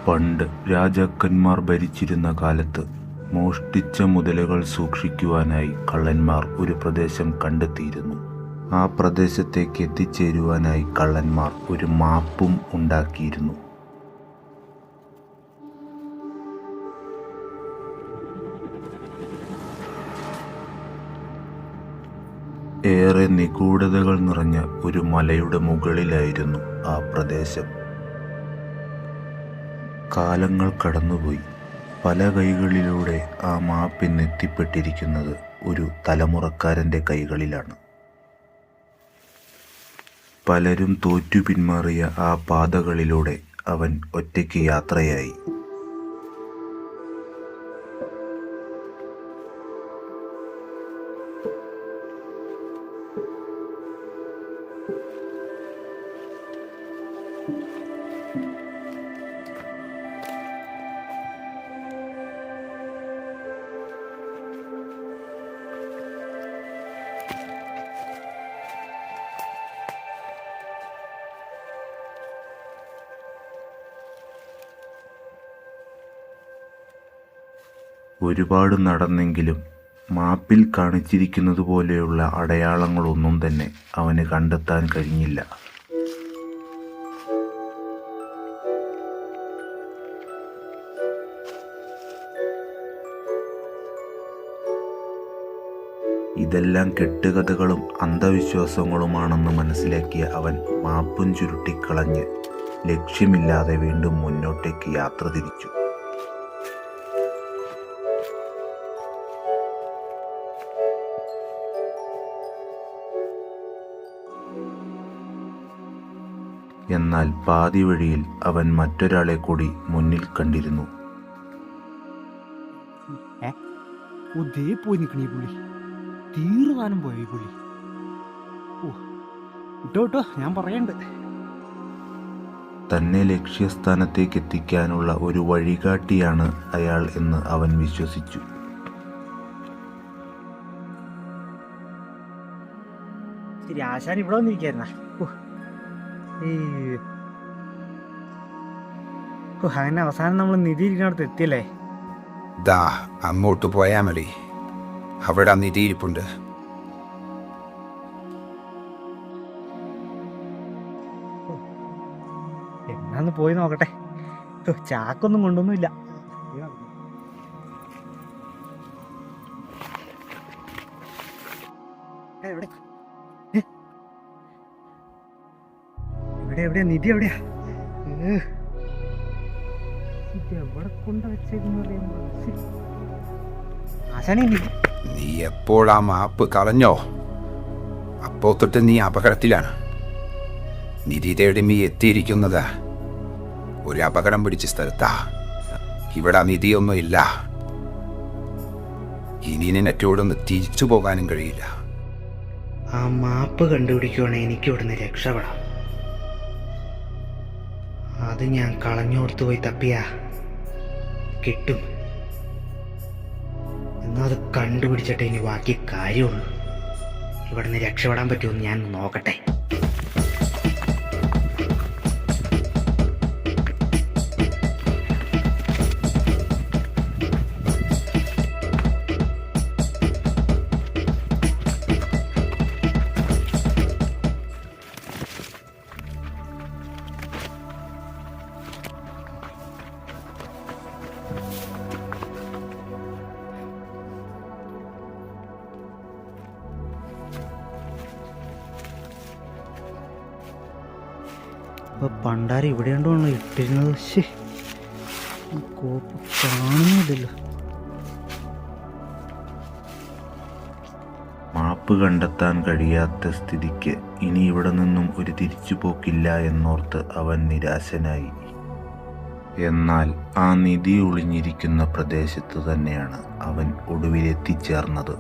പണ്ട് രാജാക്കന്മാർ ഭരിച്ചിരുന്ന കാലത്ത് മോഷ്ടിച്ച മുതലുകൾ സൂക്ഷിക്കുവാനായി കള്ളന്മാർ ഒരു പ്രദേശം കണ്ടെത്തിയിരുന്നു. ആ പ്രദേശത്തേക്ക് എത്തിച്ചേരുവാനായി കള്ളന്മാർ ഒരു മാപ്പും ഉണ്ടാക്കിയിരുന്നു. ഏറെ നിഗൂഢതകൾ നിറഞ്ഞ ഒരു മലയുടെ മുകളിലായിരുന്നു ആ പ്രദേശം. കാലങ്ങൾ കടന്നുപോയി. പല കൈകളിലൂടെ ആ മാപ്പ് ഇന്ന് എത്തിപ്പെട്ടിരിക്കുന്നത് ഒരു തലമുറക്കാരൻ്റെ കൈകളിലാണ്. പലരും തോറ്റു പിന്മാറിയ ആ പാതകളിലൂടെ അവൻ ഒറ്റയ്ക്ക് യാത്രയായി. ഒരുപാട് നടന്നെങ്കിലും മാപ്പിൽ കാണിച്ചിരിക്കുന്നത് പോലെയുള്ള അടയാളങ്ങളൊന്നും തന്നെ അവന് കണ്ടെത്താൻ കഴിഞ്ഞില്ല. ഇതെല്ലാം കെട്ടുകഥകളും അന്ധവിശ്വാസങ്ങളുമാണെന്ന് മനസ്സിലാക്കിയ അവൻ മാപ്പും ചുരുട്ടിക്കളഞ്ഞ് ലക്ഷ്യമില്ലാതെ വീണ്ടും മുന്നോട്ടേക്ക് യാത്ര തിരിച്ചു. എന്നാൽ പാതി വഴിയിൽ അവൻ മറ്റൊരാളെ കൂടി മുന്നിൽ കണ്ടിരുന്നു. പോയി നിൽക്കണ ഈ പുള്ളി തീർന്നാനും പോയി പുള്ളി. ഇട്ടോ ഞാൻ പറയണ്ട്. തന്നെ ലക്ഷ്യസ്ഥാനത്തേക്ക് എത്തിക്കാനുള്ള ഒരു വഴികാട്ടിയാണ് അയാൾ എന്ന് അവൻ വിശ്വസിച്ചു. ശരി, ആശാൻ ഇവിടെ വന്നിരിക്കായിരുന്ന അങ്ങനെ അവസാനം നമ്മൾ നിധി ഇരിക്കുന്നിടത്ത് എത്തിയല്ലേ? ദാ അങ്ങോട്ട് പോയാ മതി, അവിടെ നിധി ഇരിപ്പുണ്ട്. എന്നാന്ന് പോയി നോക്കട്ടെ. ചാക്കൊന്നും കൊണ്ടൊന്നുമില്ല. എവിടെയാ നിധി? എവിടെയാ? എവിടെ കൊണ്ട് വെച്ചേക്കുന്ന ആശാനെ? നീ എപ്പോഴാ മാപ്പ് കളഞ്ഞോ അപ്പോ തൊട്ട് നീ അപകടത്തിലാണ്. നിധി തേടി നീ എത്തിയിരിക്കുന്നത് ഒരു അപകടം പിടിച്ച സ്ഥലത്താ. ഇവിടെ നിധിയൊന്നും ഇല്ല. ഇനി നിന്നറ്റോടൊന്ന് തിരിച്ചു പോകാനും കഴിയില്ല. ആ മാപ്പ് കണ്ടുപിടിക്കുവാണെങ്കിൽ എനിക്ക് ഇവിടുന്ന് രക്ഷപ്പെടാം. അത് ഞാൻ കളഞ്ഞോർത്ത് പോയി തപ്പിയാ കിട്ടും. എന്നാൽ അത് കണ്ടുപിടിച്ചിട്ട് ഇനി ബാക്കി കാര്യമുള്ളൂ. ഇവിടുന്ന് രക്ഷപ്പെടാൻ പറ്റുമെന്ന് ഞാൻ നോക്കട്ടെ. അപ്പോൾ പണ്ടാരി ഇവിടെ ഉണ്ടോണോ ഇട്ടിരുന്നത്? കോപ്പ് കാണുന്നില്ലല്ലോ. മാപ്പ് കണ്ടെത്താൻ കഴിയാത്ത സ്ഥിതിക്ക് ഇനി ഇവിടെ നിന്നും ഒരു തിരിച്ചുപോക്കില്ല എന്നോർത്ത് അവൻ നിരാശനായി. എന്നാൽ ആ നിധി ഒളിഞ്ഞിരിക്കുന്ന പ്രദേശത്ത് തന്നെയാണ് അവൻ ഒടുവിലെത്തിച്ചേർന്നത്.